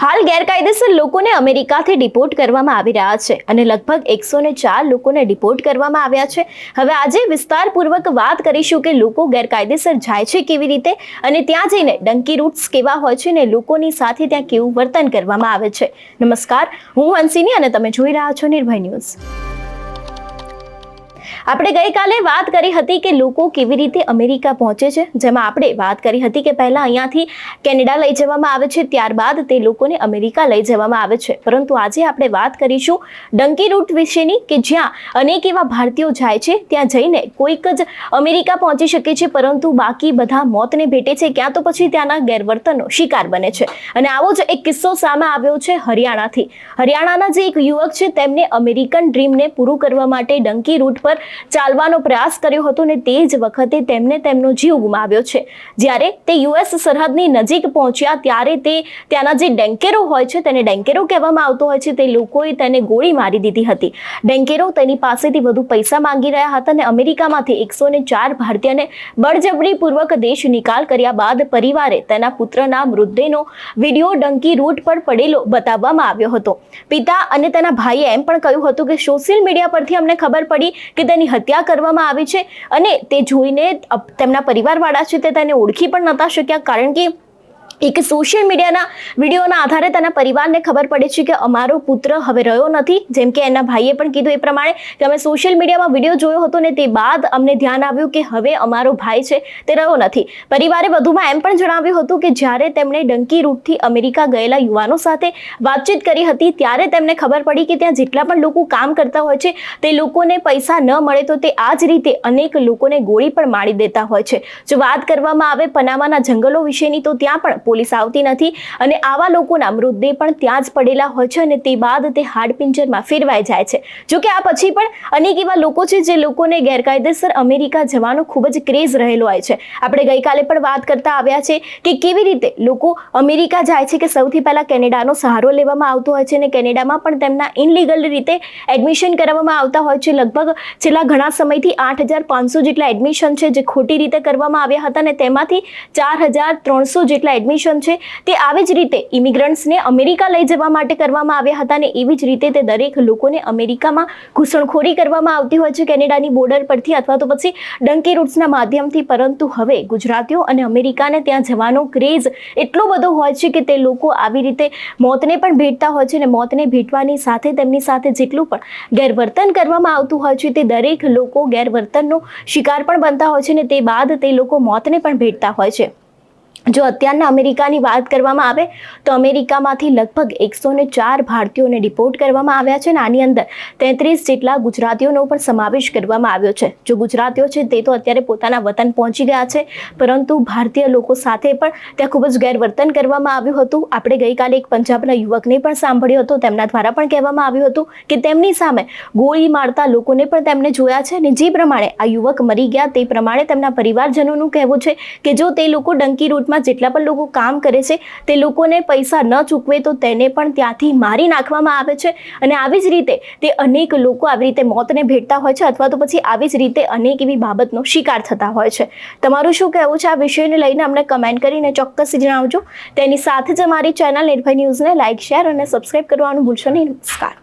હાલ ગેરકાયદેસર લોકોને અમેરિકાથી ડિપોર્ટ કરવામાં આવી રહ્યા છે અને લગભગ 104 લોકોને ડિપોર્ટ કરવામાં આવ્યા છે। હવે આજે વિસ્તારપૂર્વક વાત કરીશું કે લોકો ગેરકાયદેસર જાય છે કેવી રીતે અને ત્યાં જઈને ડંકી રૂટ્સ કેવા હોય છે ને લોકોની સાથે ત્યાં કેવું વર્તન કરવામાં આવે છે। નમસ્કાર, હું હંસિની અને તમે જોઈ રહ્યા છો નિર્ભય ન્યૂઝ। આપણે ગઈકાલે વાત કરી હતી કે લોકો કેવી રીતે અમેરિકા પહોંચે છે, જેમાં આપણે વાત કરી હતી કે પહેલા અહીંયાથી કેનેડા લઈ જવામાં આવે છે, ત્યારબાદ તે લોકોને અમેરિકા લઈ જવામાં આવે છે। પરંતુ આજે આપણે વાત કરીશું ડંકી રૂટ વિશેની કે જ્યાં અનેક એવા ભારતીયો જાય છે, ત્યાં જઈને કોઈક જ અમેરિકા પહોંચી શકે છે, પરંતુ બાકી બધા મોતને ભેટે છે, ક્યાં તો પછી ત્યાંના ગેરવર્તનનો શિકાર બને છે। અને આવો જ એક કિસ્સો સામે આવ્યો છે હરિયાણાથી। હરિયાણાના જે એક યુવક છે તેમને અમેરિકન ડ્રીમને પૂરું કરવા માટે ડંકી રૂટ પર ચાલવાનો પ્રયાસ કર્યો હતો ને તે જ વખતે તેમને તેમનો જીવ ગુમાવ્યો છે। જ્યારે તે યુએસ સરહદની નજીક પહોંચ્યા ત્યારે તે ત્યાંના જે ડેન્કેરો હોય છે, તેને ડેન્કેરો કહેવામાં આવતો હોય છે, તે લોકોએ તેને ગોળી મારી દીધી હતી। ડેન્કેરો તેની પાસેથી વધુ પૈસા માંગી રહ્યા હતા અને અમેરિકામાંથી 104 ભારતીયને બળજબરીપૂર્વક દેશ નિકાલ કર્યા બાદ પરિવારે તેના પુત્રના મૃતદેહનો વિડીયો ડંકી રૂટ પર પડેલો બતાવવામાં આવ્યો હતો। પિતા અને તેના ભાઈએ એમ પણ કહ્યું હતું કે સોશિયલ મીડિયા પરથી અમને ખબર પડી કે તેની હત્યા કરવામાં આવી છે અને તે જોઈને તેમના પરિવારવાળા છે તે તેને ઓળખી પણ નહોતા શક્યા, કારણ કે એક સોશિયલ મીડિયાના વિડીયોના આધારે તેના પરિવારને ખબર પડે છે કે અમારો પુત્ર હવે રહ્યો નથી। જેમ કે એના ભાઈએ પણ કીધું એ પ્રમાણે કે અમે સોશિયલ મીડિયામાં વિડીયો જોયો હતો ને તે બાદ અમને ધ્યાન આવ્યું કે હવે અમારો ભાઈ છે તે રહ્યો નથી। પરિવારે વધુમાં એમ પણ જણાવ્યું હતું કે જ્યારે તેમણે ડંકી રૂટથી અમેરિકા ગયેલા યુવાનો સાથે વાતચીત કરી હતી ત્યારે તેમને ખબર પડી કે ત્યાં જેટલા પણ લોકો કામ કરતા હોય છે તે લોકોને પૈસા ન મળે તો તે આ જ રીતે અનેક લોકોને ગોળી પણ મારી દેતા હોય છે। જો વાત કરવામાં આવે પનામાના જંગલો વિશેની તો ત્યાં પણ પોલીસ આવતી નથી અને આવા લોકોના મૃતદેહ પણ ત્યાં જ પડેલા હોય છે અને તે બાદ તે હાડપિંજરમાં ફેરવાઈ જાય છે। જો કે આ પછી પણ અનેક એવા લોકો છે જે લોકોને ગેરકાયદેસર અમેરિકા જવાનો ખૂબ જ ક્રેઝ રહેલો હોય છે। આપણે ગઈકાલે પણ વાત કરતા આવ્યા છે કે કેવી રીતે લોકો અમેરિકા જાય છે, કે સૌથી પહેલા કેનેડાનો સહારો લેવામાં આવતો હોય છે અને કેનેડામાં પણ તેમના ઇનલીગલ રીતે એડમિશન કરાવવામાં આવતા હોય છે। લગભગ છેલ્લા ઘણા સમયથી 8500 જેટલા એડમિશન છે જે ખોટી રીતે કરવામાં આવ્યા હતા અને તેમાંથી 4300 જેટલા એડમિશન છે તે આવી જ રીતે ઇમિગ્રન્ટ્સને અમેરિકા લઈ જવા માટે કરવામાં આવ્યા હતા અને એવી જ રીતે તે દરેક લોકોને અમેરિકામાં ઘૂસણખોરી કરવામાં આવતી હોય છે કેનેડાની બોર્ડર પરથી અથવા તો પછી ડંકી રૂટ્સના માધ્યમથી। પરંતુ હવે ગુજરાતીઓ અને અમેરિકાને ત્યાં જવાનો ક્રેઝ એટલો બધો હોય છે કે તે લોકો આવી રીતે મોતને પણ ભેટતા હોય છે અને મોતને ભેટવાની સાથે તેમની સાથે જેટલું પણ ગેરવર્તન કરવામાં આવતું હોય છે તે દરેક લોકો ગેરવર્તનનો શિકાર પણ બનતા હોય છે અને તે બાદ તે લોકો મોતને પણ ભેટતા હોય છે। જો અત્યારના અમેરિકાની વાત કરવામાં આવે તો અમેરિકામાંથી લગભગ 104 ભારતીયોને ડિપોર્ટ કરવામાં આવ્યા છે અને આની અંદર 33 જેટલા ગુજરાતીઓનો પણ સમાવેશ કરવામાં આવ્યો છે। જો ગુજરાતીઓ છે તે તો અત્યારે પોતાના વતન પહોંચી ગયા છે, પરંતુ ભારતીય લોકો સાથે પણ ત્યાં ખૂબ જ ગેરવર્તન કરવામાં આવ્યું હતું। આપણે ગઈકાલે એક પંજાબના યુવકને પણ સાંભળ્યો હતો, તેમના દ્વારા પણ કહેવામાં આવ્યું હતું કે તેમની સામે ગોળી મારતા લોકોને પણ તેમને જોયા છે અને જે પ્રમાણે આ યુવક મરી ગયા તે પ્રમાણે તેમના પરિવારજનોનું કહેવું છે કે જો તે લોકો ડંકી રૂટમાં જેટલા પણ લોકો કામ કરે છે તે લોકોને પૈસા ન ચૂકવે તો તેને પણ ત્યાંથી મારી નાખવામાં આવે છે અને આવી જ રીતે તે અનેક લોકો આવી રીતે મોતને ભેટતા હોય છે અથવા તો પછી આવી જ રીતે અનેક એવી બાબતનો શિકાર થતા હોય છે। તમારું શું કહેવું છે આ વિષયને લઈને અમને કમેન્ટ કરીને ચોક્કસ જણાવજો। તેની સાથે જ અમારી ચેનલ નિર્ભય ન્યૂઝને લાઇક, શેર અને સબસ્ક્રાઇબ કરવાનું ભૂલશો નહીં। નમસ્કાર।